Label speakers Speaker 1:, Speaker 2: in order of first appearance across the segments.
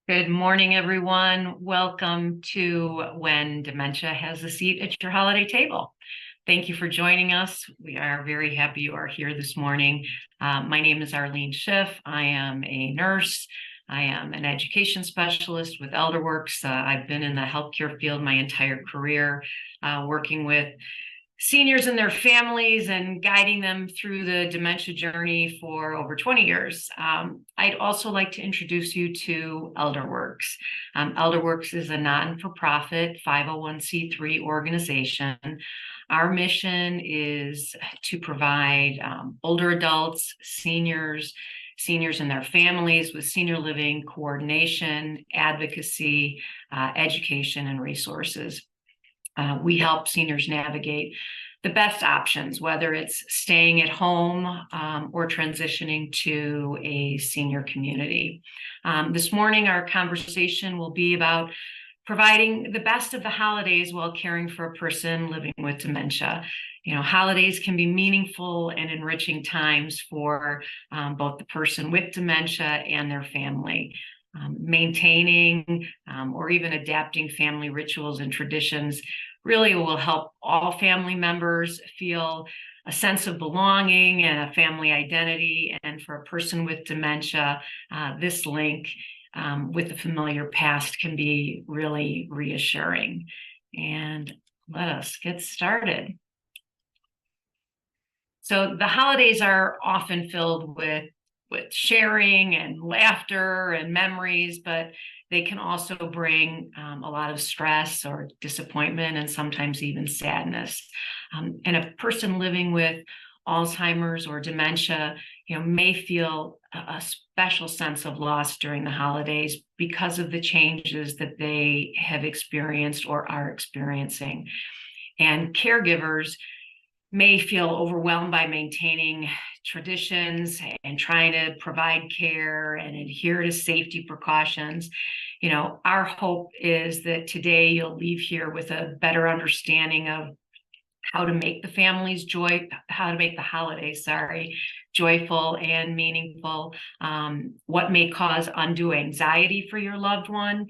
Speaker 1: Good morning, everyone. Welcome to When Dementia Has a Seat at Your Holiday Table. Thank you for joining us. We are very happy you are here this morning. My name is Arlene Schiff. I am a nurse. I am an education specialist with Elderwerks. I've been in the healthcare field my entire career, working with seniors and their families and guiding them through the dementia journey for over 20 years. I'd also like to introduce you to Elderwerks. Elderwerks is a non-for-profit 501c3 organization. Our mission is to provide older adults, seniors and their families with senior living coordination, advocacy, education, and resources. We help seniors navigate the best options, whether it's staying at home or transitioning to a senior community. This morning, our conversation will be about providing the best of the holidays while caring for a person living with dementia. You know, holidays can be meaningful and enriching times for both the person with dementia and their family. Maintaining or even adapting family rituals and traditions really will help all family members feel a sense of belonging and a family identity. And for a person with dementia, this link with the familiar past can be really reassuring. And let us get started. So the holidays are often filled with sharing and laughter and memories, but they can also bring a lot of stress or disappointment and sometimes even sadness. And a person living with Alzheimer's or dementia, may feel a special sense of loss during the holidays because of the changes that they have experienced or are experiencing. And caregivers may feel overwhelmed by maintaining traditions and trying to provide care and adhere to safety precautions. Our hope is that today you'll leave here with a better understanding of how to make the holidays, joyful and meaningful, what may cause undue anxiety for your loved one.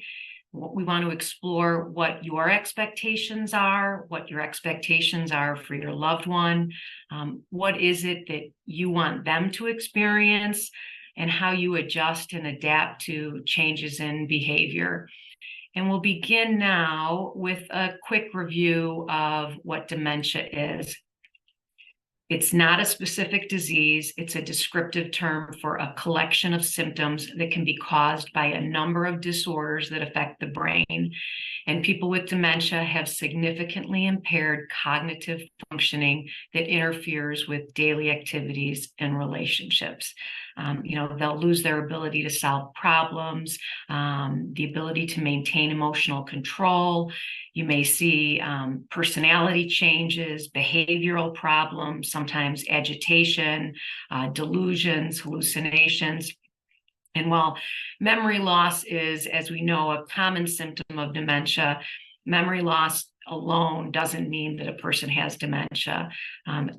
Speaker 1: We want to explore what your expectations are, what your expectations are for your loved one. What is it that you want them to experience, and how you adjust and adapt to changes in behavior. And we'll begin now with a quick review of what dementia is. It's not a specific disease. It's a descriptive term for a collection of symptoms that can be caused by a number of disorders that affect the brain. And people with dementia have significantly impaired cognitive functioning that interferes with daily activities and relationships. They'll lose their ability to solve problems, the ability to maintain emotional control. You may see personality changes, behavioral problems, sometimes agitation, delusions, hallucinations. And while memory loss is, as we know, a common symptom of dementia, memory loss alone doesn't mean that a person has dementia.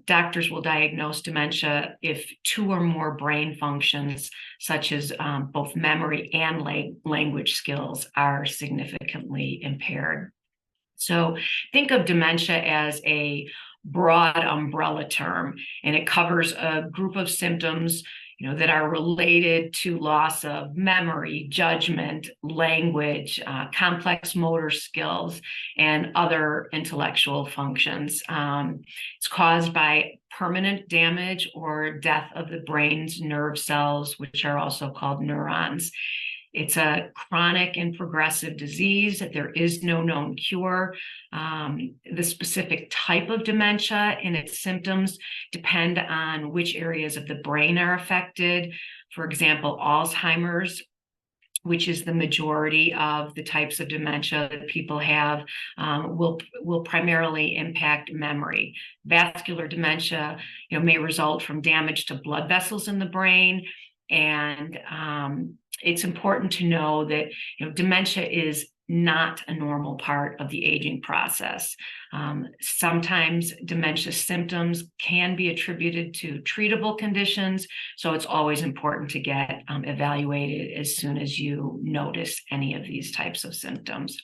Speaker 1: Doctors will diagnose dementia if two or more brain functions, such as both memory and language skills, are significantly impaired. So think of dementia as a broad umbrella term, and it covers a group of symptoms that are related to loss of memory, judgment, language, complex motor skills, and other intellectual functions. It's caused by permanent damage or death of the brain's nerve cells, which are also called neurons. It's a chronic and progressive disease. There is no known cure. The specific type of dementia and its symptoms depend on which areas of the brain are affected. For example, Alzheimer's, which is the majority of the types of dementia that people have, will primarily impact memory. Vascular dementia, may result from damage to blood vessels in the brain, and it's important to know that dementia is not a normal part of the aging process. Sometimes dementia symptoms can be attributed to treatable conditions, so it's always important to get evaluated as soon as you notice any of these types of symptoms.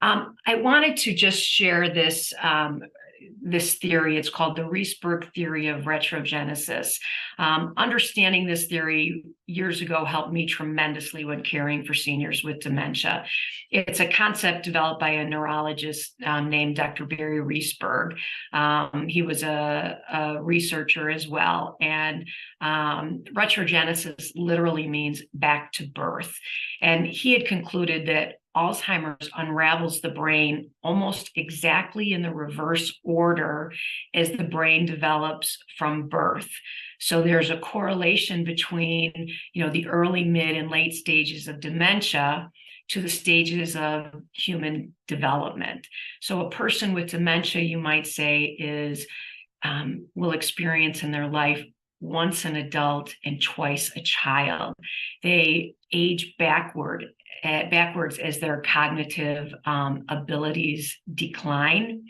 Speaker 1: I wanted to just share this theory. It's called the Reesberg theory of retrogenesis. Understanding this theory years ago helped me tremendously when caring for seniors with dementia. It's a concept developed by a neurologist named Dr. Barry Reesberg. He was a researcher as well. And retrogenesis literally means back to birth. And he had concluded that Alzheimer's unravels the brain almost exactly in the reverse order as the brain develops from birth. So there's a correlation between, the early, mid, and late stages of dementia to the stages of human development. So a person with dementia, you might say, will experience in their life once an adult and twice a child. They age backwards as their cognitive abilities decline.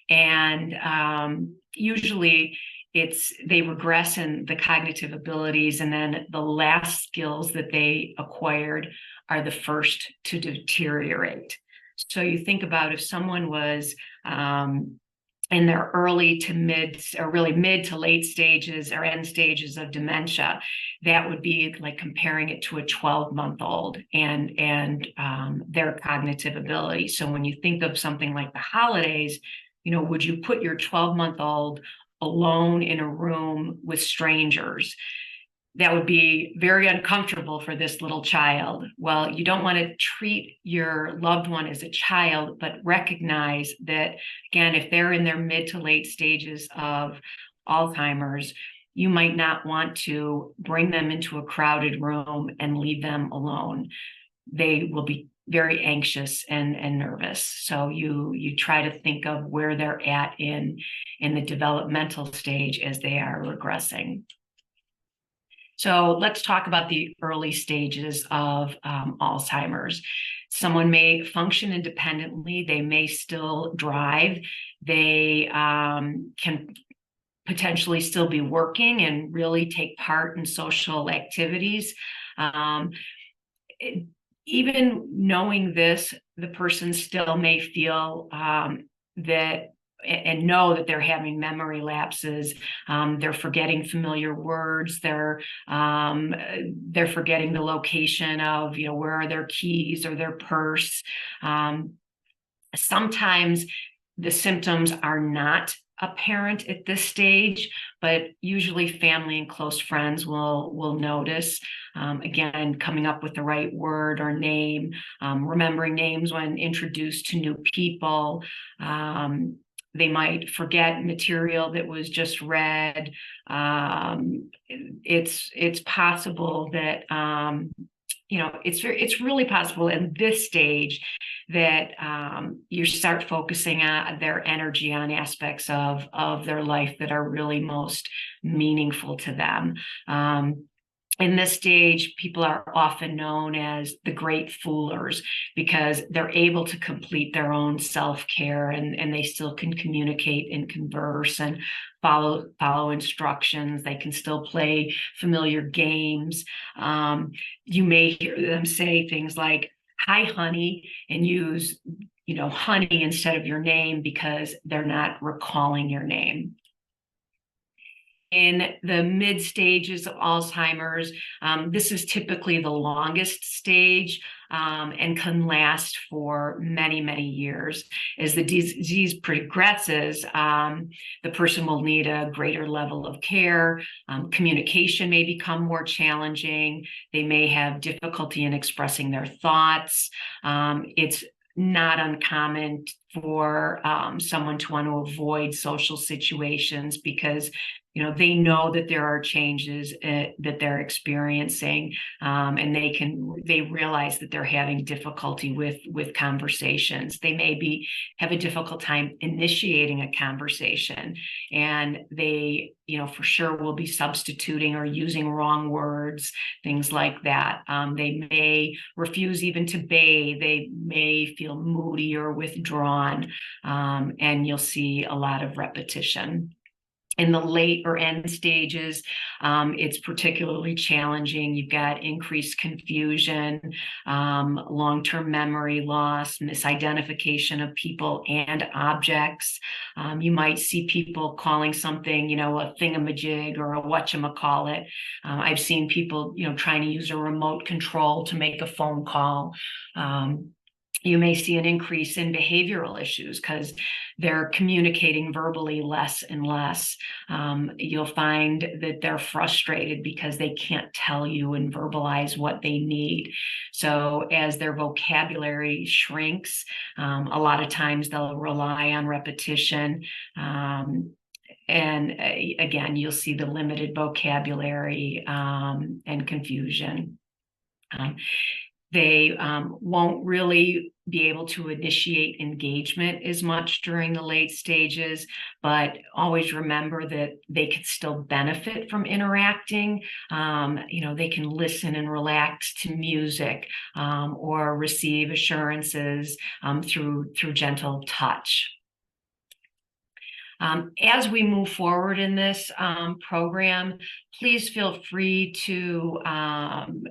Speaker 1: And usually they regress in the cognitive abilities, and then the last skills that they acquired are the first to deteriorate. So you think about if someone was in their early to mid, or really mid to late stages or end stages of dementia, that would be like comparing it to a 12-month-old and their cognitive ability. So when you think of something like the holidays, would you put your 12-month-old alone in a room with strangers? That would be very uncomfortable for this little child. Well, you don't want to treat your loved one as a child, but recognize that, again, if they're in their mid to late stages of Alzheimer's, you might not want to bring them into a crowded room and leave them alone. They will be very anxious and nervous. So you try to think of where they're at in the developmental stage as they are regressing. So let's talk about the early stages of Alzheimer's. Someone may function independently. They may still drive. They can potentially still be working and really take part in social activities. Even knowing this, the person still may feel that and know that they're having memory lapses. They're forgetting familiar words. They're forgetting the location of, where are their keys or their purse. Sometimes the symptoms are not apparent at this stage, but usually family and close friends will notice. Again, coming up with the right word or name, remembering names when introduced to new people. They might forget material that was just read. It's possible that it's really possible in this stage that you start focusing on their energy on aspects of their life that are really most meaningful to them. In this stage, people are often known as the great foolers because they're able to complete their own self-care and they still can communicate and converse and follow instructions. They can still play familiar games. You may hear them say things like, "Hi, honey," and use, honey instead of your name because they're not recalling your name. In the mid stages of Alzheimer's, this is typically the longest stage, and can last for many, many years. As the disease progresses, the person will need a greater level of care. Communication may become more challenging. They may have difficulty in expressing their thoughts. It's not uncommon for someone to want to avoid social situations because they know that there are changes that they're experiencing, and they realize that they're having difficulty with conversations. They may have a difficult time initiating a conversation, and they for sure will be substituting or using wrong words, things like that. They may refuse even to bathe. They may feel moody or withdrawn, and you'll see a lot of repetition. In the late or end stages, it's particularly challenging. You've got increased confusion, long-term memory loss, misidentification of people and objects. You might see people calling something, a thingamajig or a whatchamacallit. I've seen people, trying to use a remote control to make a phone call. You may see an increase in behavioral issues because they're communicating verbally less and less. You'll find that they're frustrated because they can't tell you and verbalize what they need. So as their vocabulary shrinks, a lot of times they'll rely on repetition. And again, you'll see the limited vocabulary and confusion. They won't really be able to initiate engagement as much during the late stages, but always remember that they could still benefit from interacting. They can listen and relax to music, or receive assurances through gentle touch. As we move forward in this program, please feel free to,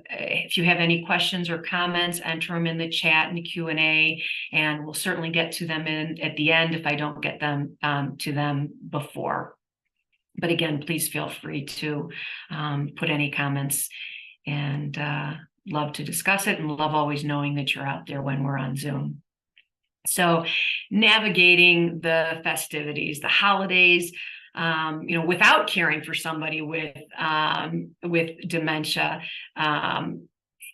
Speaker 1: if you have any questions or comments, enter them in the chat and the Q&A, and we'll certainly get to them at the end if I don't get them to them before. But again, please feel free to put any comments, and love to discuss it, and love always knowing that you're out there when we're on Zoom. So navigating the festivities, the holidays, without caring for somebody with dementia,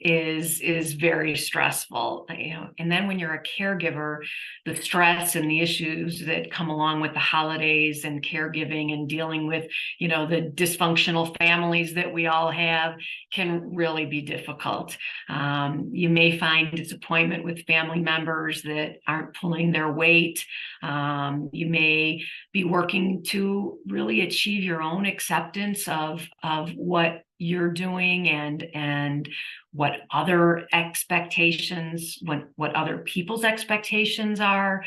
Speaker 1: is very stressful, and then when you're a caregiver, the stress and the issues that come along with the holidays and caregiving and dealing with, the dysfunctional families that we all have can really be difficult. You may find disappointment with family members that aren't pulling their weight. You may be working to really achieve your own acceptance of what you're doing and what other expectations, what other people's expectations are.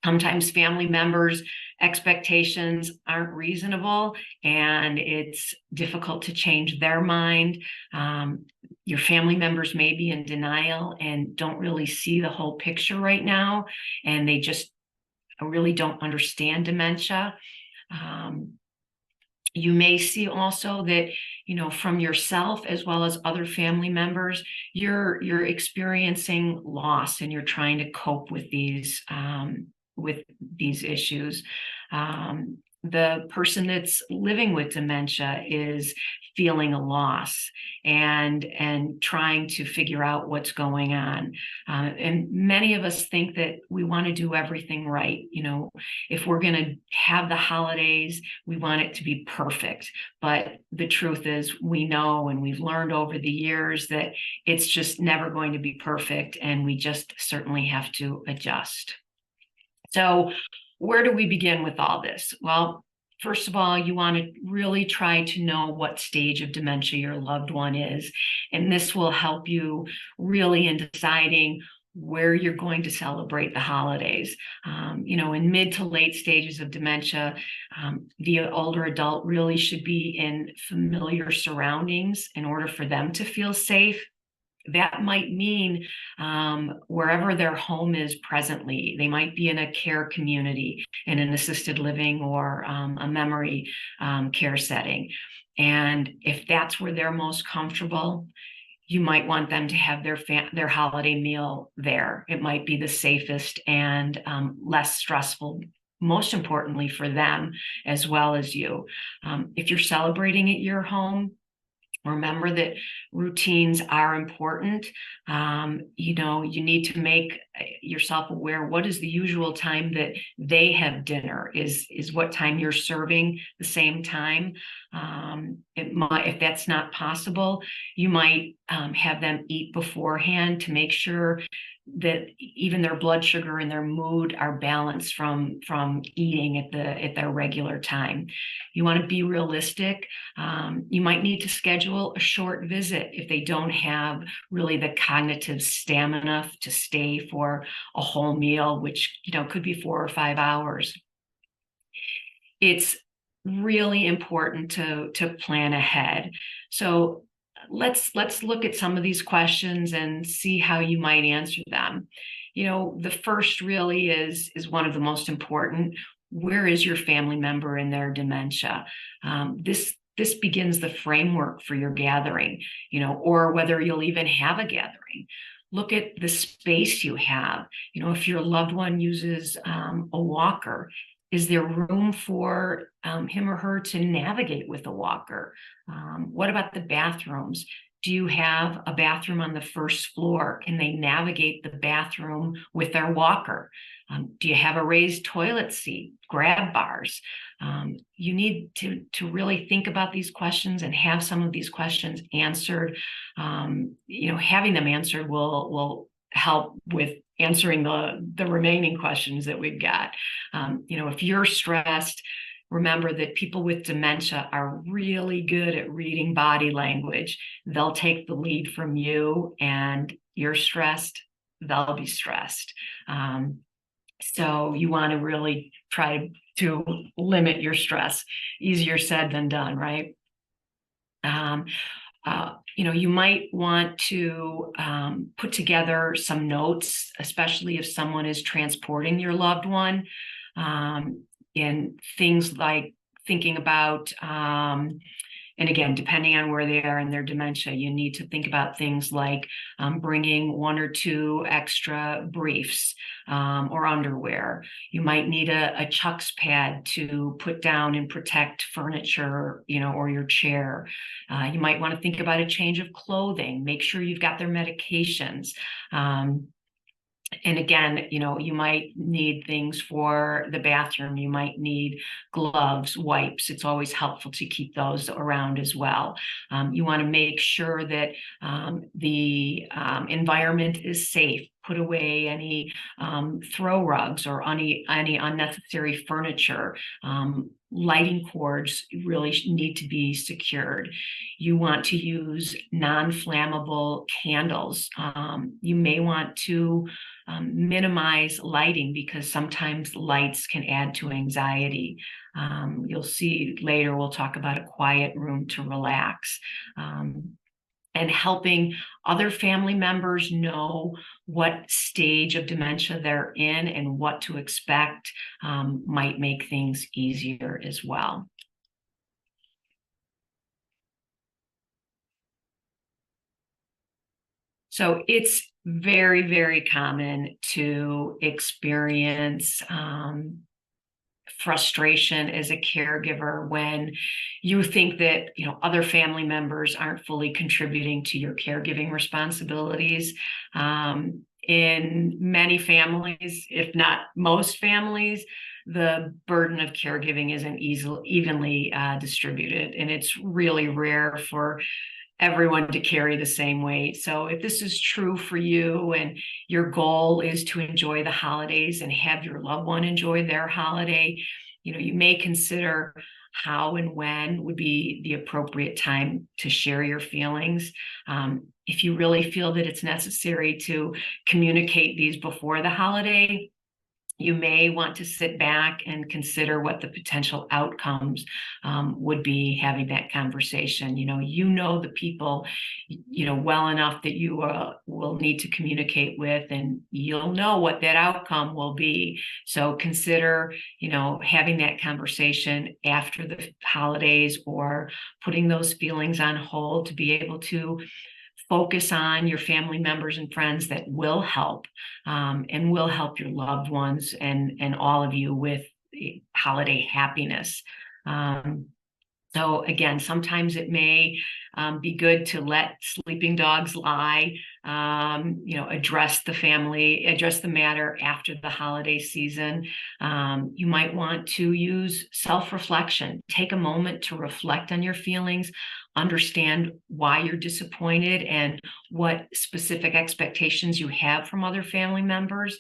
Speaker 1: Sometimes family members' expectations aren't reasonable, and it's difficult to change their mind. Your family members may be in denial and don't really see the whole picture right now, and they just really don't understand dementia. You may see also that, from yourself as well as other family members, you're experiencing loss, and you're trying to cope with these issues. The person that's living with dementia is feeling a loss and trying to figure out what's going on. And many of us think that we want to do everything right. If we're going to have the holidays, we want it to be perfect. But the truth is, we know, and we've learned over the years, that it's just never going to be perfect, and we just certainly have to adjust. So where do we begin with all this? Well, first of all, you want to really try to know what stage of dementia your loved one is. And this will help you really in deciding where you're going to celebrate the holidays. In mid to late stages of dementia, the older adult really should be in familiar surroundings in order for them to feel safe. That might mean wherever their home is presently, they might be in a care community, in an assisted living or a memory care setting. And if that's where they're most comfortable, you might want them to have their holiday meal there. It might be the safest and less stressful, most importantly for them as well as you. If you're celebrating at your home, remember that routines are important. You need to make yourself aware, what is the usual time that they have dinner? Is what time you're serving the same time? If that's not possible, you might have them eat beforehand to make sure that even their blood sugar and their mood are balanced from eating at their regular time. You want to be realistic. You might need to schedule a short visit if they don't have really the cognitive stamina to stay for a whole meal, which could be 4 or 5 hours. It's really important to plan ahead. So let's look at some of these questions and see how you might answer them. The first really is one of the most important. Where is your family member in their dementia? This begins the framework for your gathering, or whether you'll even have a gathering. Look at the space you have. If your loved one uses a walker, is there room for him or her to navigate with a walker? What about the bathrooms? Do you have a bathroom on the first floor? Can they navigate the bathroom with their walker? Do you have a raised toilet seat, grab bars? You need to really think about these questions and have some of these questions answered. Having them answered will help with answering the remaining questions that we've got. If you're stressed, remember that people with dementia are really good at reading body language. They'll take the lead from you, and you're stressed, they'll be stressed. So you want to really try to limit your stress. Easier said than done, right? You might want to put together some notes, especially if someone is transporting your loved one, in things like thinking about, and again, depending on where they are in their dementia, you need to think about things like bringing 1 or 2 extra briefs or underwear. You might need a Chucks pad to put down and protect furniture, or your chair. You might want to think about a change of clothing. Make sure you've got their medications. And again, you might need things for the bathroom. You might need gloves, wipes. It's always helpful to keep those around as well. You want to make sure that the environment is safe. Put away any throw rugs or any unnecessary furniture. Lighting cords really need to be secured. You want to use non-flammable candles. You may want to minimize lighting, because sometimes lights can add to anxiety. You'll see later, we'll talk about a quiet room to relax. And helping other family members know what stage of dementia they're in and what to expect might make things easier as well. So it's very, very common to experience frustration as a caregiver when you think that other family members aren't fully contributing to your caregiving responsibilities. In many families, if not most families, the burden of caregiving isn't evenly distributed, and it's really rare for everyone to carry the same weight. So if this is true for you and your goal is to enjoy the holidays and have your loved one enjoy their holiday, you may consider how and when would be the appropriate time to share your feelings. If you really feel that it's necessary to communicate these before the holiday, you may want to sit back and consider what the potential outcomes would be having that conversation. You know the people, well enough that you will need to communicate with, and you'll know what that outcome will be. So consider, having that conversation after the holidays, or putting those feelings on hold to be able to focus on your family members and friends that will help, and will help your loved ones and all of you with holiday happiness. So again, sometimes it may be good to let sleeping dogs lie, address the matter after the holiday season. You might want to use self-reflection. Take a moment to reflect on your feelings, understand why you're disappointed and what specific expectations you have from other family members.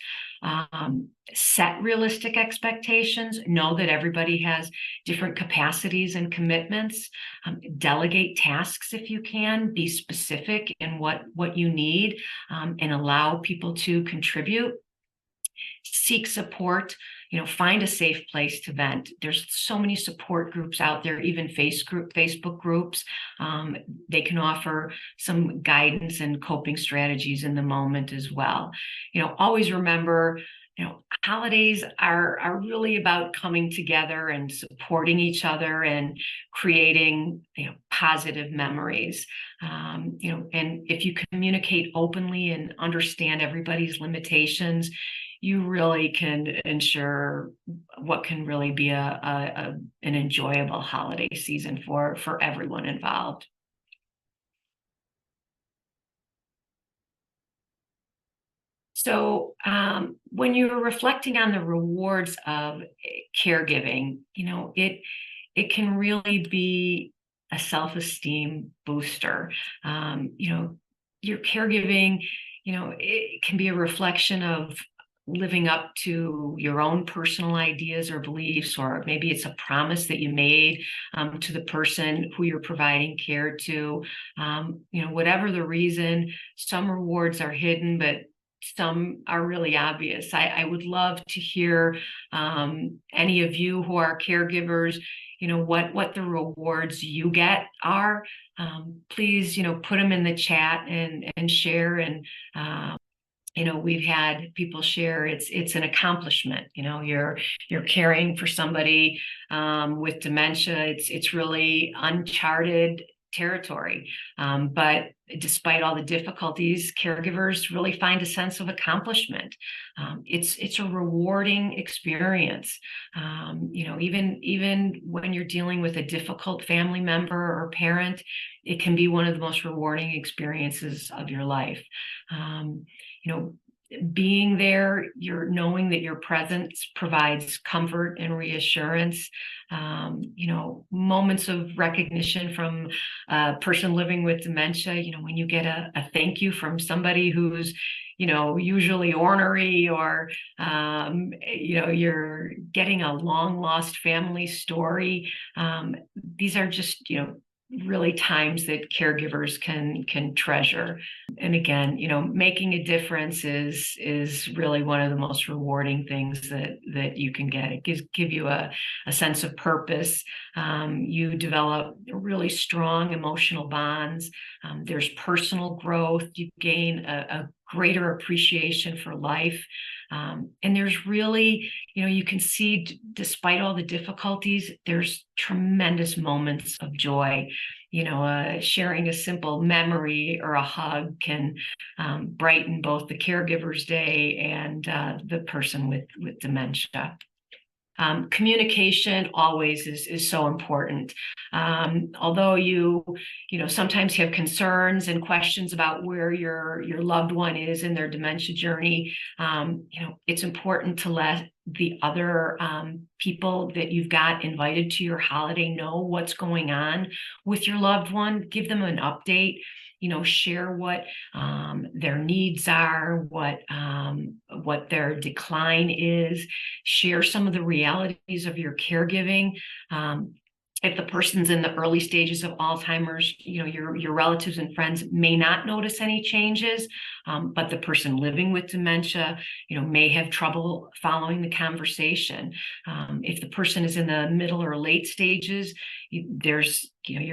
Speaker 1: Set realistic expectations. Know that everybody has different capacities and commitments. Delegate tasks if you can. Be specific in what you need, and allow people to contribute. Seek support. Find a safe place to vent. There's so many support groups out there, even Facebook groups. They can offer some guidance and coping strategies in the moment as well. Always remember, holidays are really about coming together and supporting each other and creating, positive memories. And if you communicate openly and understand everybody's limitations, you really can ensure what can really be an enjoyable holiday season for everyone involved. So when you're reflecting on the rewards of caregiving, it can really be a self-esteem booster. Your caregiving, it can be a reflection of living up to your own personal ideas or beliefs, or maybe it's a promise that you made to the person who you're providing care to. Whatever the reason, some rewards are hidden, but some are really obvious. I would love to hear any of you who are caregivers, what the rewards you get are. Please, put them in the chat and share. And we've had people share it's an accomplishment. You're caring for somebody with dementia. It's really uncharted territory. But despite all the difficulties, caregivers really find a sense of accomplishment. It's a rewarding experience. Even when you're dealing with a difficult family member or parent, it can be one of the most rewarding experiences of your life. Being there, you're knowing that your presence provides comfort and reassurance. Moments of recognition from a person living with dementia, when you get a thank you from somebody who's, usually ornery, or, you're getting a long lost family story. These are just, really times that caregivers can treasure. And again, making a difference is really one of the most rewarding things that you can get. It give you a sense of purpose. You develop really strong emotional bonds. There's personal growth. You gain a greater appreciation for life. And there's really, you can see, despite all the difficulties, there's tremendous moments of joy. Sharing a simple memory or a hug can brighten both the caregiver's day and the person with dementia. Communication always is so important. Although you sometimes have concerns and questions about where your loved one is in their dementia journey, it's important to let the other people that you've got invited to your holiday know what's going on with your loved one. Give them an update. Share what their needs are, what their decline is. Share some of the realities of your caregiving. If the person's in the early stages of Alzheimer's, your relatives and friends may not notice any changes, but the person living with dementia, may have trouble following the conversation. If the person is in the middle or late stages, you're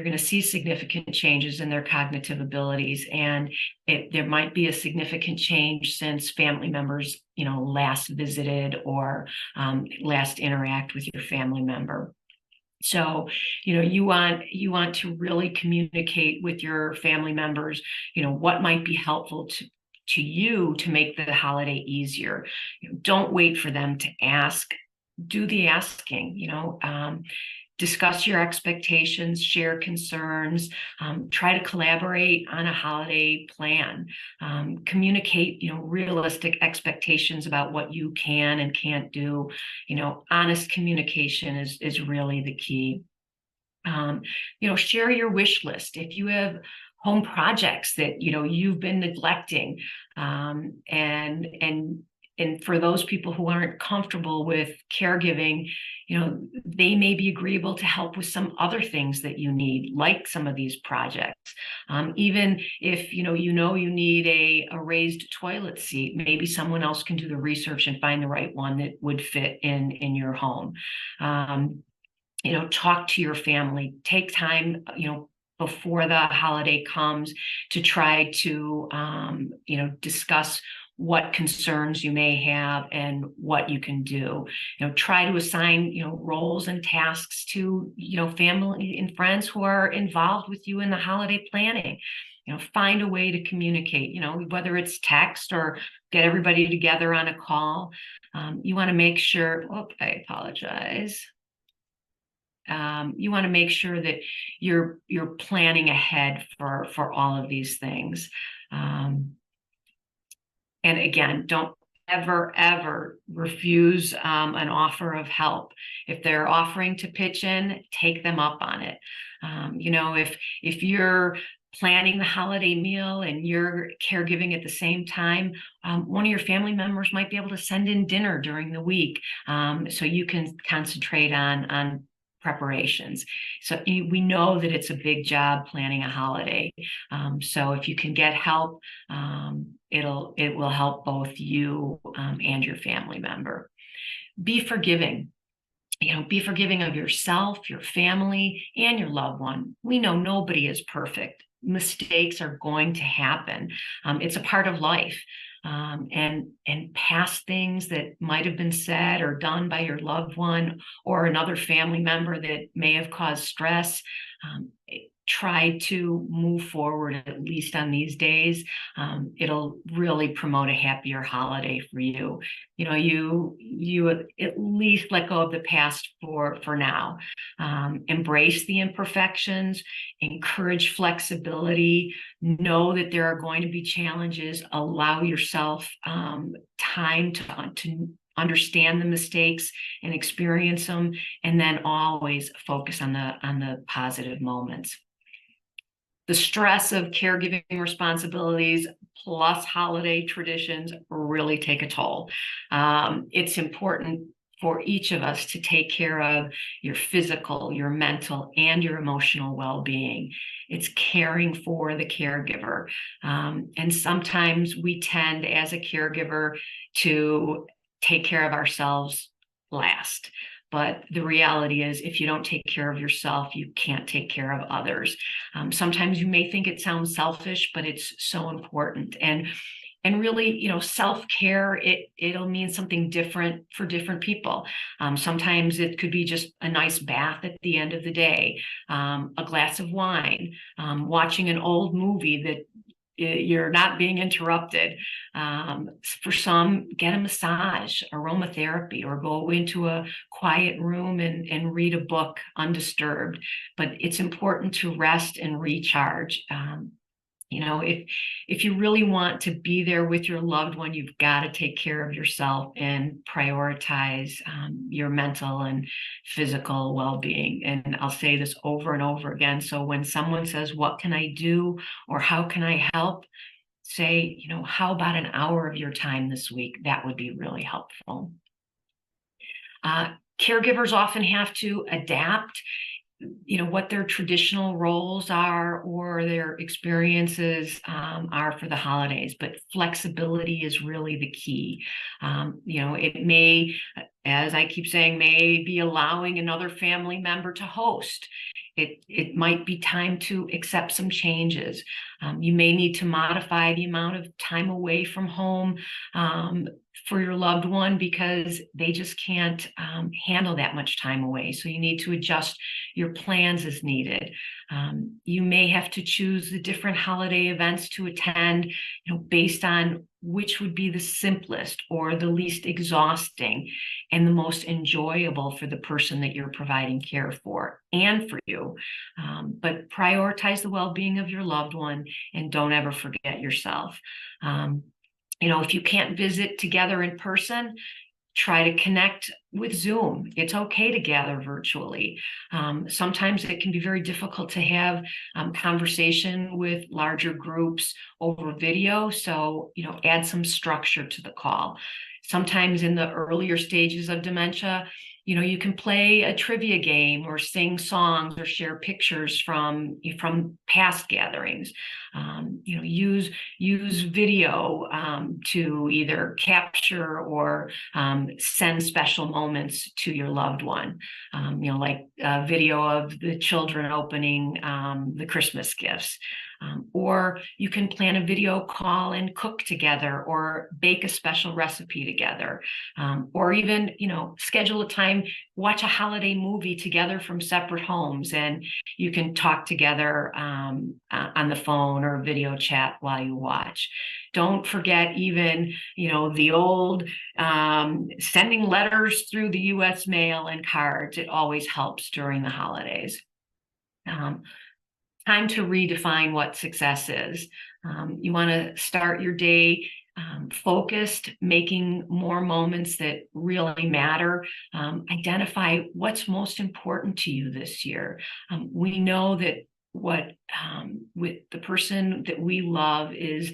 Speaker 1: going to see significant changes in their cognitive abilities, and there might be a significant change since family members, last visited or last interact with your family member. So, you want to really communicate with your family members, what might be helpful to you to make the holiday easier. Don't wait for them to ask. Do the asking, discuss your expectations, share concerns, try to collaborate on a holiday plan, communicate, realistic expectations about what you can and can't do. Honest communication is really the key. Share your wish list. If you have home projects that, you've been neglecting, and for those people who aren't comfortable with caregiving, they may be agreeable to help with some other things that you need, like some of these projects. Even if you need a raised toilet seat, maybe someone else can do the research and find the right one that would fit in your home. Talk to your family. Take time, before the holiday comes to try to, discuss what concerns you may have and what you can do. Try to assign, roles and tasks to, family and friends who are involved with you in the holiday planning. Find a way to communicate, whether it's text or get everybody together on a call. You want to make sure, I apologize. You want to make sure that you're planning ahead for all of these things. And again, don't ever refuse an offer of help. If they're offering to pitch in, take them up on it. If you're planning the holiday meal and you're caregiving at the same time, one of your family members might be able to send in dinner during the week, so you can concentrate on preparations. So we know that it's a big job planning a holiday. So if you can get help, it will help both you and your family member. Be forgiving. Be forgiving of yourself, your family, and your loved one. We know nobody is perfect. Mistakes are going to happen. It's a part of life. And past things that might have been said or done by your loved one or another family member that may have caused stress, try to move forward, at least on these days. It'll really promote a happier holiday for you. You at least let go of the past for now. Embrace the imperfections, encourage flexibility, know that there are going to be challenges, allow yourself time to understand the mistakes and experience them, and then always focus on the positive moments. The stress of caregiving responsibilities plus holiday traditions really take a toll. It's important for each of us to take care of your physical, your mental, and your emotional well-being. It's caring for the caregiver. And sometimes we tend, as a caregiver, to take care of ourselves last. But the reality is, if you don't take care of yourself, you can't take care of others. Sometimes you may think it sounds selfish, but it's so important. And really, self-care, it'll mean something different for different people. Sometimes it could be just a nice bath at the end of the day, a glass of wine, watching an old movie that you're not being interrupted. For some, get a massage, aromatherapy, or go into a quiet room and read a book undisturbed. But it's important to rest and recharge. If you really want to be there with your loved one, you've got to take care of yourself and prioritize your mental and physical well-being. And I'll say this over and over again. So when someone says, "What can I do?" or "How can I help?" say, "How about an hour of your time this week?" That would be really helpful. Caregivers often have to adapt what their traditional roles are or their experiences are for the holidays, but flexibility is really the key. It may, as I keep saying, may be allowing another family member to host. It might be time to accept some changes. You may need to modify the amount of time away from home for your loved one because they just can't handle that much time away. So you need to adjust your plans as needed. You may have to choose the different holiday events to attend, based on which would be the simplest or the least exhausting and the most enjoyable for the person that you're providing care for and for you. But prioritize the well-being of your loved one and don't ever forget yourself. If you can't visit together in person, try to connect with Zoom. It's okay to gather virtually. Sometimes it can be very difficult to have conversation with larger groups over video. So, add some structure to the call. Sometimes in the earlier stages of dementia, you can play a trivia game or sing songs or share pictures from past gatherings. Use video to either capture or send special moments to your loved one. Like a video of the children opening the Christmas gifts. Or you can plan a video call and cook together or bake a special recipe together. Or even, schedule a time, watch a holiday movie together from separate homes, and you can talk together on the phone or video chat while you watch. Don't forget even, the old sending letters through the US mail and cards. It always helps during the holidays. Time to redefine what success is. You want to start your day focused, making more moments that really matter. Identify what's most important to you this year. We know that what with the person that we love is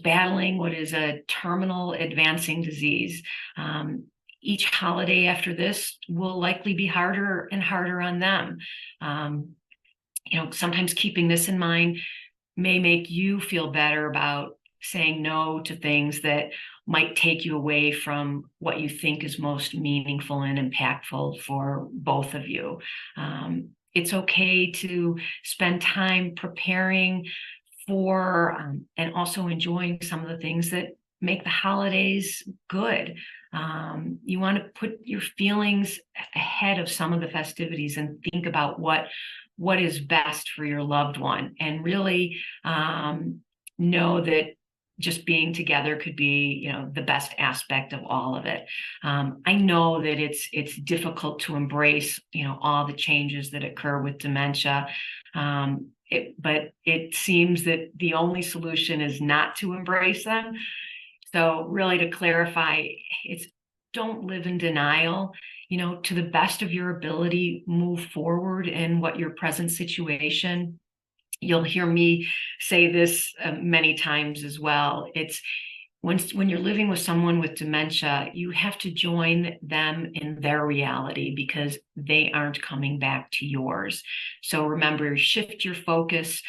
Speaker 1: battling what is a terminal advancing disease. Each holiday after this will likely be harder and harder on them. Sometimes keeping this in mind may make you feel better about saying no to things that might take you away from what you think is most meaningful and impactful for both of you. It's okay to spend time preparing for and also enjoying some of the things that make the holidays good. You want to put your feelings ahead of some of the festivities and think about what is best for your loved one, and really know that just being together could be, the best aspect of all of it. I know that it's difficult to embrace, all the changes that occur with dementia. But it seems that the only solution is not to embrace them. So really, to clarify, it's don't live in denial. To the best of your ability, move forward in what your present situation. You'll hear me say this many times as well. It's when you're living with someone with dementia, you have to join them in their reality because they aren't coming back to yours. So remember, shift your focus,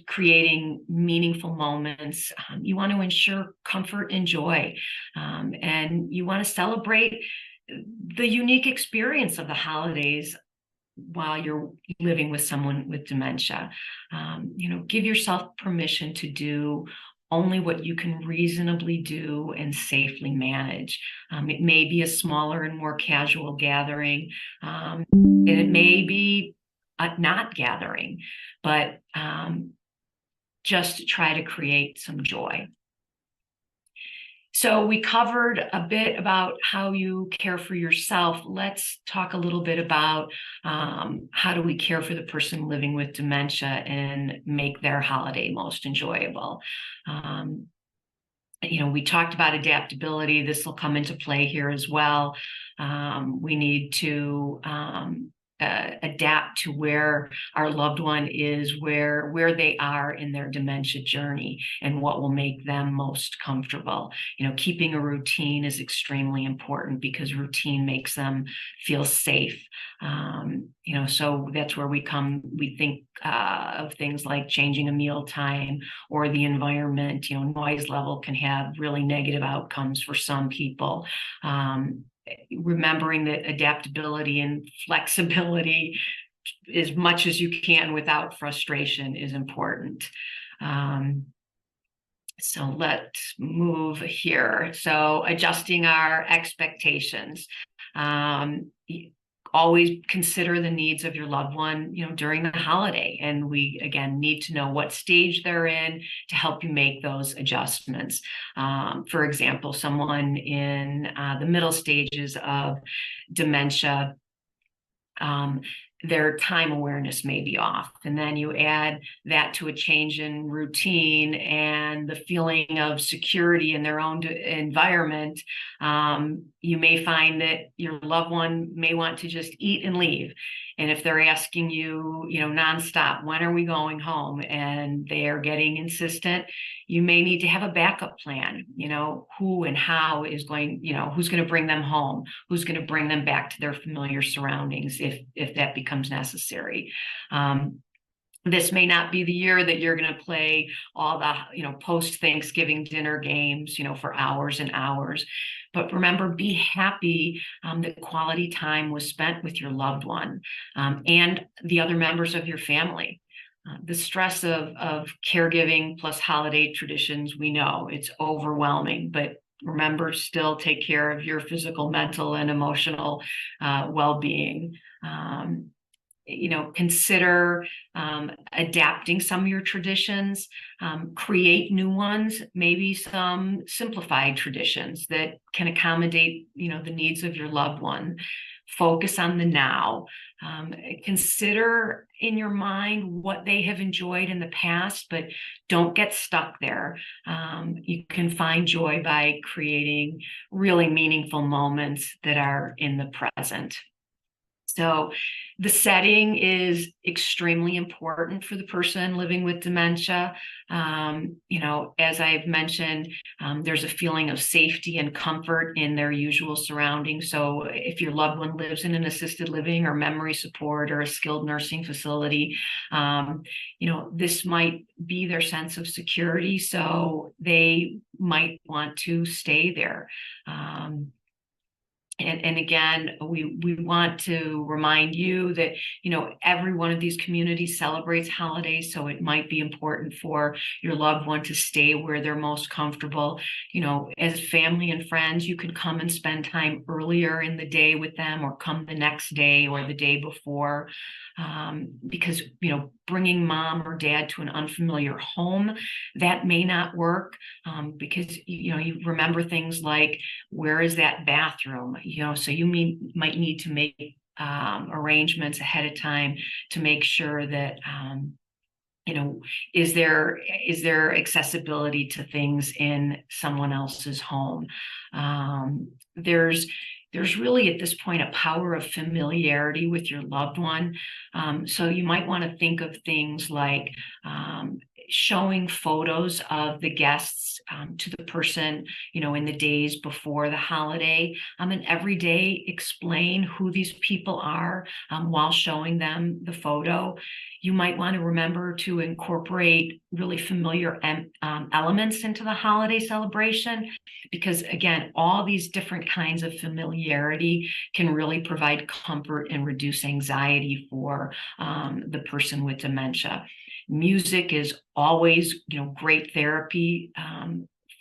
Speaker 1: creating meaningful moments. You want to ensure comfort and joy, and you want to celebrate the unique experience of the holidays while you're living with someone with dementia. Give yourself permission to do only what you can reasonably do and safely manage. It may be a smaller and more casual gathering, and it may be not gathering, but just to try to create some joy. So we covered a bit about how you care for yourself. Let's talk a little bit about how do we care for the person living with dementia and make their holiday most enjoyable. We talked about adaptability. This will come into play here as well. We need to adapt to where our loved one is, where they are in their dementia journey, and what will make them most comfortable. Keeping a routine is extremely important because routine makes them feel safe. So that's where we think of things like changing a meal time or the environment. Noise level can have really negative outcomes for some people. Remembering that adaptability and flexibility as much as you can without frustration is important. So let's move here. So adjusting our expectations. Always consider the needs of your loved one, during the holiday. And we, again, need to know what stage they're in to help you make those adjustments. For example, someone in the middle stages of dementia, their time awareness may be off. And then you add that to a change in routine and the feeling of security in their own environment. You may find that your loved one may want to just eat and leave. And if they're asking you, nonstop, when are we going home? And they are getting insistent, you may need to have a backup plan. Who and how is going, who's going to bring them home, who's going to bring them back to their familiar surroundings if that becomes necessary. This may not be the year that you're going to play all the, post-Thanksgiving dinner games, for hours and hours. But remember, be happy that quality time was spent with your loved one and the other members of your family. The stress of caregiving plus holiday traditions, we know it's overwhelming, but remember, still take care of your physical, mental, and emotional well-being. Consider adapting some of your traditions, create new ones, maybe some simplified traditions that can accommodate, the needs of your loved one. Focus on the now. Consider in your mind what they have enjoyed in the past, but don't get stuck there. You can find joy by creating really meaningful moments that are in the present. So the setting is extremely important for the person living with dementia. As I've mentioned, there's a feeling of safety and comfort in their usual surroundings. So if your loved one lives in an assisted living or memory support or a skilled nursing facility, this might be their sense of security. So they might want to stay there. And again, we want to remind you that, every one of these communities celebrates holidays. So it might be important for your loved one to stay where they're most comfortable. As family and friends, you can come and spend time earlier in the day with them or come the next day or the day before. Because, bringing mom or dad to an unfamiliar home, that may not work because, you remember things like, where is that bathroom? So you might need to make arrangements ahead of time to make sure that, is there accessibility to things in someone else's home? There's really at this point a power of familiarity with your loved one. So you might want to think of things like showing photos of the guests to the person, in the days before the holiday, and every day explain who these people are while showing them the photo. You might want to remember to incorporate really familiar elements into the holiday celebration, because again, all these different kinds of familiarity can really provide comfort and reduce anxiety for the person with dementia. Music is always, great therapy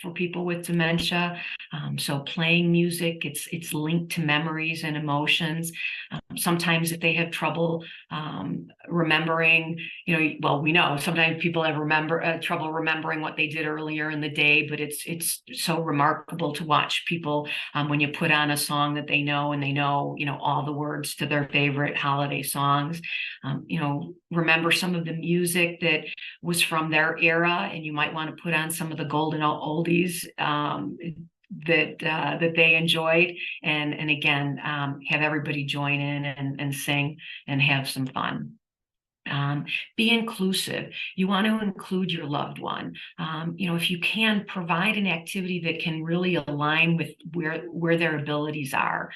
Speaker 1: for people with dementia. So playing music, it's linked to memories and emotions. Sometimes if they have trouble remembering, we know sometimes people have trouble remembering what they did earlier in the day, but it's so remarkable to watch people when you put on a song that they know and they know, all the words to their favorite holiday songs. Remember some of the music that was from their era, and you might want to put on some of the golden oldies that they enjoyed, and again, have everybody join in and sing and have some fun. Be inclusive. You want to include your loved one. If you can, provide an activity that can really align with where their abilities are.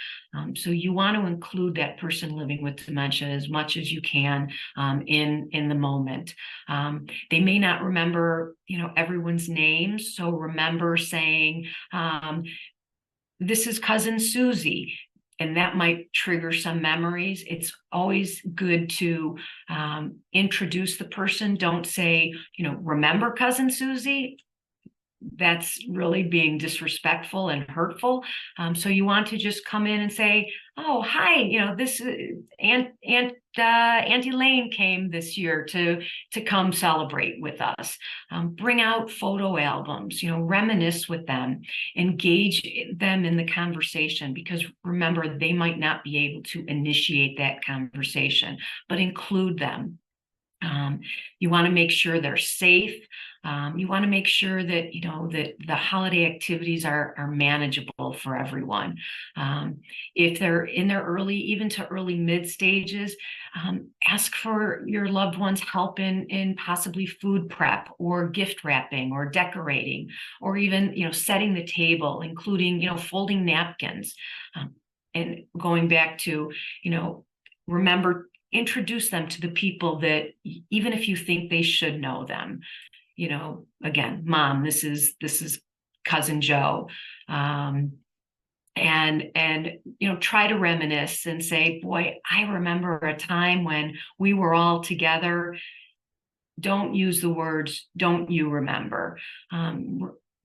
Speaker 1: So you want to include that person living with dementia as much as you can in the moment. They may not remember, everyone's names. So remember saying, this is cousin Susie. And that might trigger some memories. It's always good to introduce the person. Don't say, remember cousin Susie? That's really being disrespectful and hurtful. So you want to just come in and say, oh, hi, this Auntie Lane came this year to come celebrate with us. Bring out photo albums, reminisce with them, engage them in the conversation, because remember, they might not be able to initiate that conversation, but include them. You want to make sure they're safe. You want to make sure that that the holiday activities are manageable for everyone. If they're in their even to early mid stages, ask for your loved one's help in possibly food prep or gift wrapping or decorating, or even setting the table, including folding napkins. And going back to remember, introduce them to the people that, even if you think they should know them, again, Mom, this is cousin Joe. And try to reminisce and say, boy, I remember a time when we were all together. Don't use the words, don't you remember?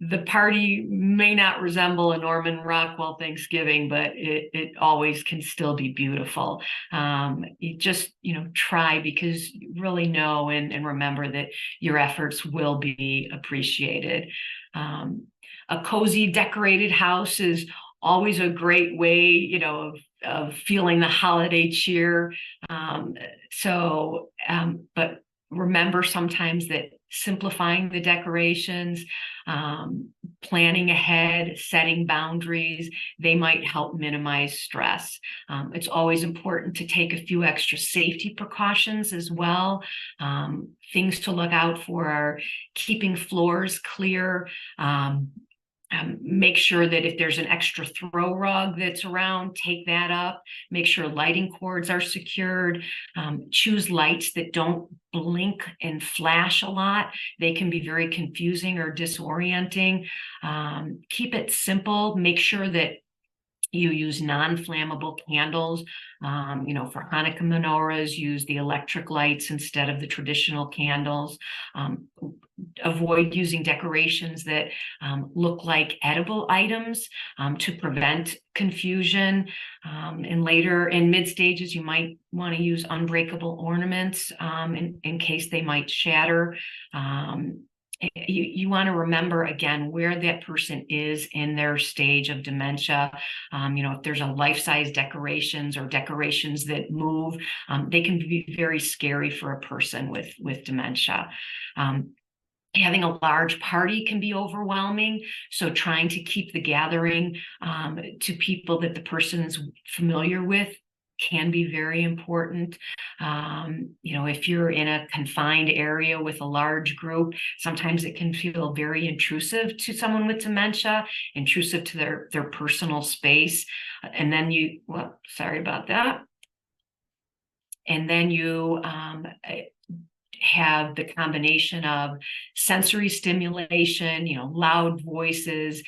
Speaker 1: The party may not resemble a Norman Rockwell Thanksgiving, but it always can still be beautiful. You just, try, because you really know and remember that your efforts will be appreciated. A cozy, decorated house is always a great way, of feeling the holiday cheer. But remember sometimes that simplifying the decorations, planning ahead, setting boundaries, they might help minimize stress. It's always important to take a few extra safety precautions as well. Things to look out for are keeping floors clear. Make sure that if there's an extra throw rug that's around, take that up. Make sure lighting cords are secured. Choose lights that don't blink and flash a lot. They can be very confusing or disorienting. Keep it simple. Make sure that you use non-flammable candles. For Hanukkah menorahs, use the electric lights instead of the traditional candles. Avoid using decorations that look like edible items to prevent confusion. And later in mid stages, you might want to use unbreakable ornaments in case they might shatter. You want to remember, again, where that person is in their stage of dementia. If there's a life-size decorations or decorations that move, they can be very scary for a person with dementia. Having a large party can be overwhelming, so trying to keep the gathering to people that the person is familiar with can be very important. If you're in a confined area with a large group, sometimes it can feel very intrusive to someone with dementia, intrusive to their personal space. And then sorry about that. And then you have the combination of sensory stimulation, loud voices,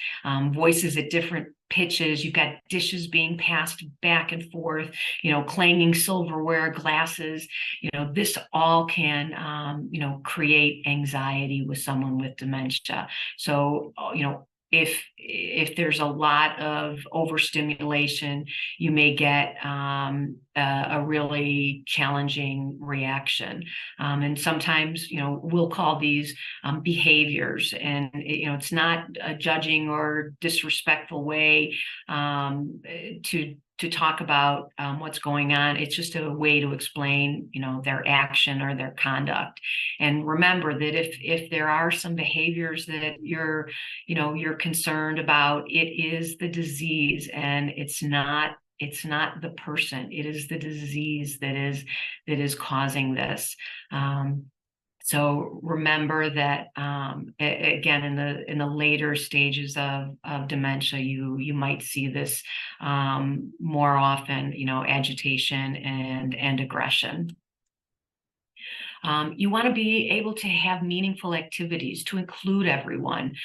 Speaker 1: voices at different pitches. You've got dishes being passed back and forth, clanging silverware, glasses. This all can, create anxiety with someone with dementia. So, if there's a lot of overstimulation, you may get a really challenging reaction. And sometimes, we'll call these behaviors, and it's not a judging or disrespectful way to to talk about what's going on. It's just a way to explain, their action or their conduct. And remember that if there are some behaviors that you're concerned about, it is the disease, and it's not the person. It is the disease that is causing this. So remember that, again, in the later stages of dementia, you might see this more often, agitation and aggression. You want to be able to have meaningful activities to include everyone.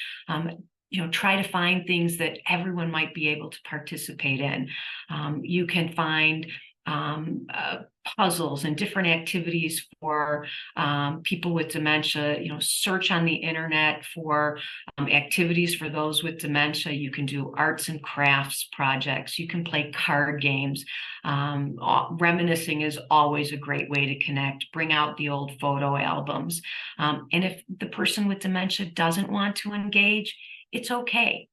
Speaker 1: Try to find things that everyone might be able to participate in. You can find puzzles and different activities for people with dementia. Search on the internet for activities for those with dementia. You can do arts and crafts projects. You can play card games. Reminiscing is always a great way to connect. Bring out the old photo albums. And if the person with dementia doesn't want to engage, it's okay.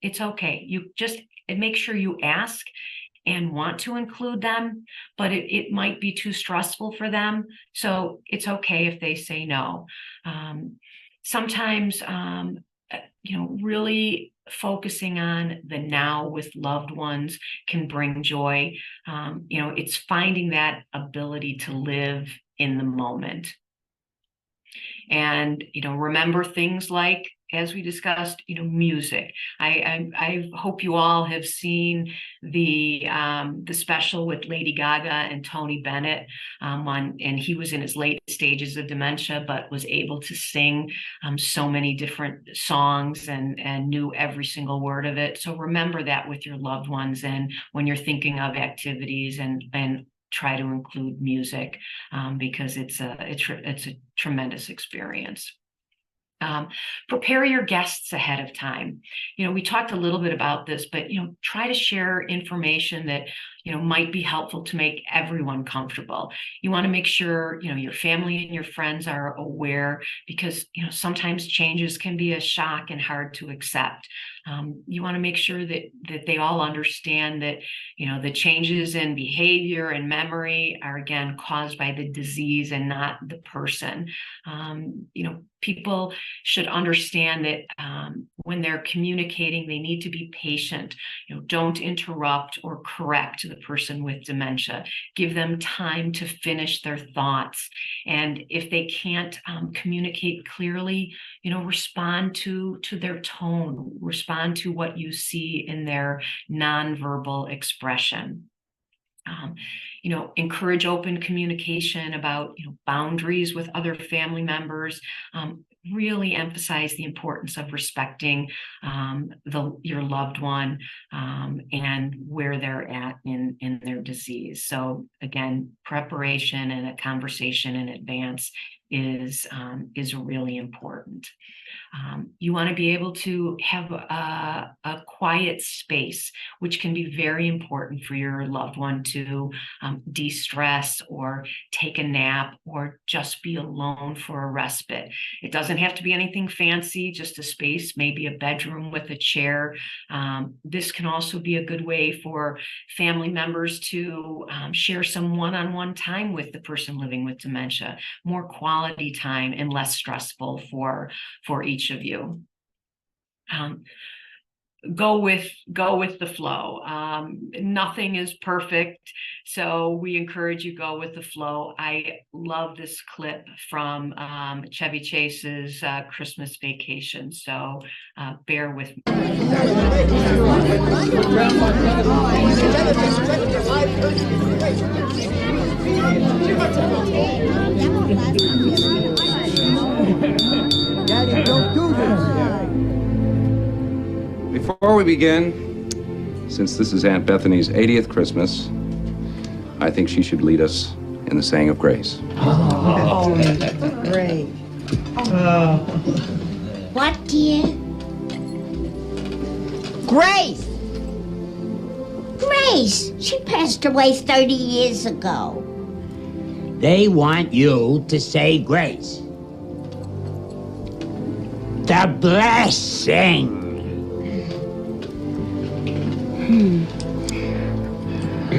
Speaker 1: It's okay. You just make sure you ask and want to include them, but it might be too stressful for them. So it's okay if they say no. Sometimes, really focusing on the now with loved ones can bring joy. It's finding that ability to live in the moment. And, remember things like, as we discussed, music. I hope you all have seen the special with Lady Gaga and Tony Bennett, and he was in his late stages of dementia, but was able to sing so many different songs and knew every single word of it. So remember that with your loved ones, and when you're thinking of activities, and try to include music, because it's a tremendous experience. Prepare your guests ahead of time. We talked a little bit about this, but try to share information that might be helpful to make everyone comfortable. You want to make sure your family and your friends are aware, because sometimes changes can be a shock and hard to accept. You want to make sure that they all understand that the changes in behavior and memory are, again, caused by the disease and not the person. People should understand that when they're communicating, they need to be patient. Don't interrupt or correct the person with dementia. Give them time to finish their thoughts. And if they can't communicate clearly, respond to their tone, respond to what you see in their nonverbal expression. Encourage open communication about boundaries with other family members. Really emphasize the importance of respecting your loved one and where they're at in their disease. So again, preparation and a conversation in advance is really important. You want to be able to have a quiet space, which can be very important for your loved one to de-stress or take a nap or just be alone for a respite. It doesn't have to be anything fancy, just a space, maybe a bedroom with a chair. This can also be a good way for family members to share some one-on-one time with the person living with dementia, more quality time and less stressful for each of you. Go with the flow. Nothing is perfect, so we encourage you go with the flow. I love this clip from Chevy Chase's Christmas Vacation, so bear with me.
Speaker 2: Daddy, don't do this.
Speaker 3: Before we begin, since this is Aunt Bethany's 80th Christmas, I think she should lead us in the saying of grace.
Speaker 2: Oh, great.
Speaker 4: What, dear? Grace! Grace! She passed away 30 years ago.
Speaker 5: They want you to say grace. The blessing.
Speaker 4: I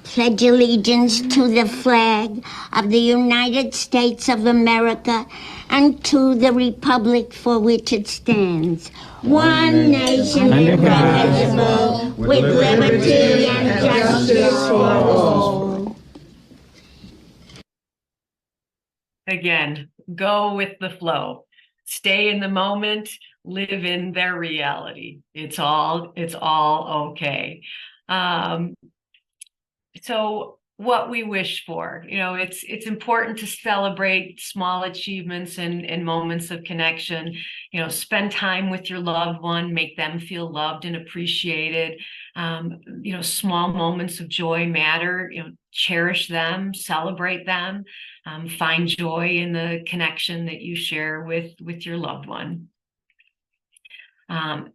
Speaker 4: pledge allegiance to the flag of the United States of America and to the republic for which it stands, one nation indivisible, with liberty and justice for all.
Speaker 1: Again, go with the flow. Stay in the moment, live in their reality. It's all okay. So what we wish for, it's important to celebrate small achievements and moments of connection. Spend time with your loved one, make them feel loved and appreciated. Small moments of joy matter. Cherish them, celebrate them. Find joy in the connection that you share with your loved one.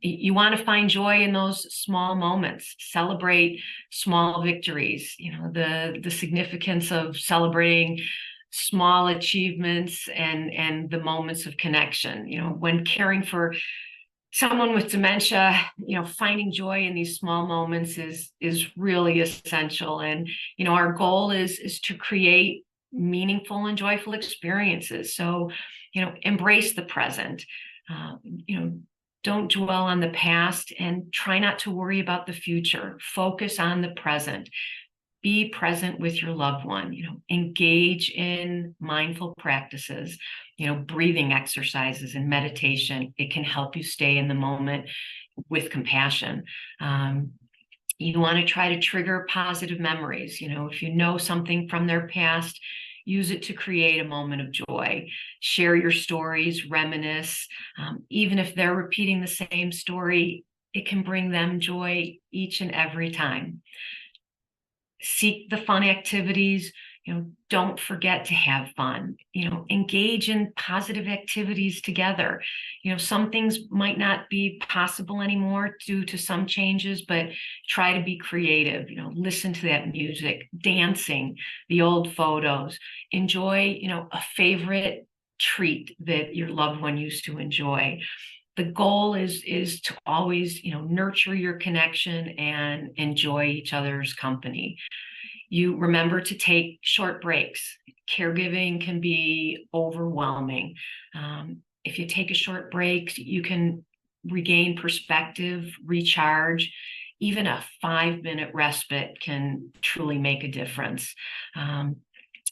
Speaker 1: You want to find joy in those small moments, celebrate small victories, the significance of celebrating small achievements and the moments of connection. When caring for someone with dementia, finding joy in these small moments is really essential. And, our goal is to create meaningful and joyful experiences. So, embrace the present. Don't dwell on the past and try not to worry about the future. Focus on the present. Be present with your loved one. Engage in mindful practices, breathing exercises and meditation. It can help you stay in the moment with compassion. You want to try to trigger positive memories. If you know something from their past, use it to create a moment of joy. Share your stories, reminisce. Even if they're repeating the same story, it can bring them joy each and every time. Seek the fun activities. Don't forget to have fun. Engage in positive activities together. Some things might not be possible anymore due to some changes, but try to be creative. Listen to that music, dancing, the old photos. Enjoy, a favorite treat that your loved one used to enjoy. The goal is to always, nurture your connection and enjoy each other's company. You remember to take short breaks. Caregiving can be overwhelming. If you take a short break, you can regain perspective, recharge. Even a 5-minute respite can truly make a difference.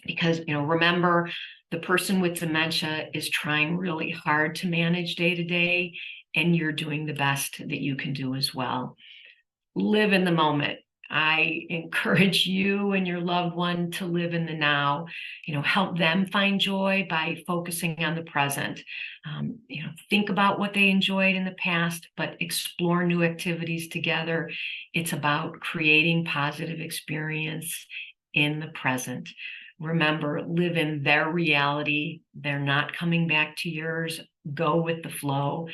Speaker 1: Because, remember, the person with dementia is trying really hard to manage day to day, and you're doing the best that you can do as well. Live in the moment. I encourage you and your loved one to live in the now. Help them find joy by focusing on the present. Think about what they enjoyed in the past, but explore new activities together. It's about creating positive experience in the present. Remember, live in their reality. They're not coming back to yours. Go with the flow.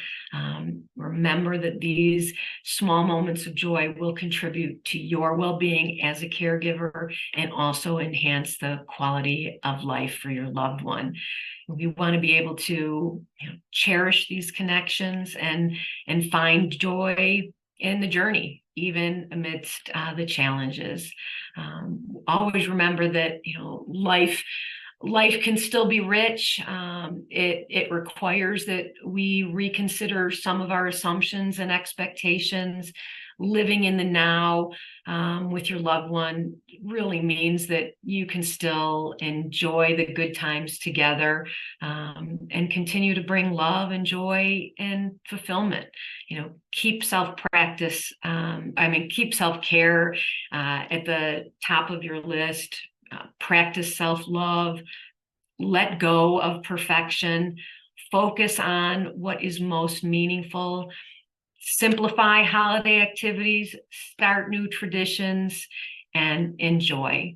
Speaker 1: Remember that these small moments of joy will contribute to your well-being as a caregiver and also enhance the quality of life for your loved one. We want to be able to cherish these connections and find joy in the journey, even amidst the challenges. Always remember that life can still be rich. It requires that we reconsider some of our assumptions and expectations. Living in the now with your loved one really means that you can still enjoy the good times together and continue to bring love and joy and fulfillment. Keep self-practice. Keep self-care at the top of your list. Practice self-love. Let go of perfection. Focus on what is most meaningful. Simplify holiday activities, start new traditions, and enjoy.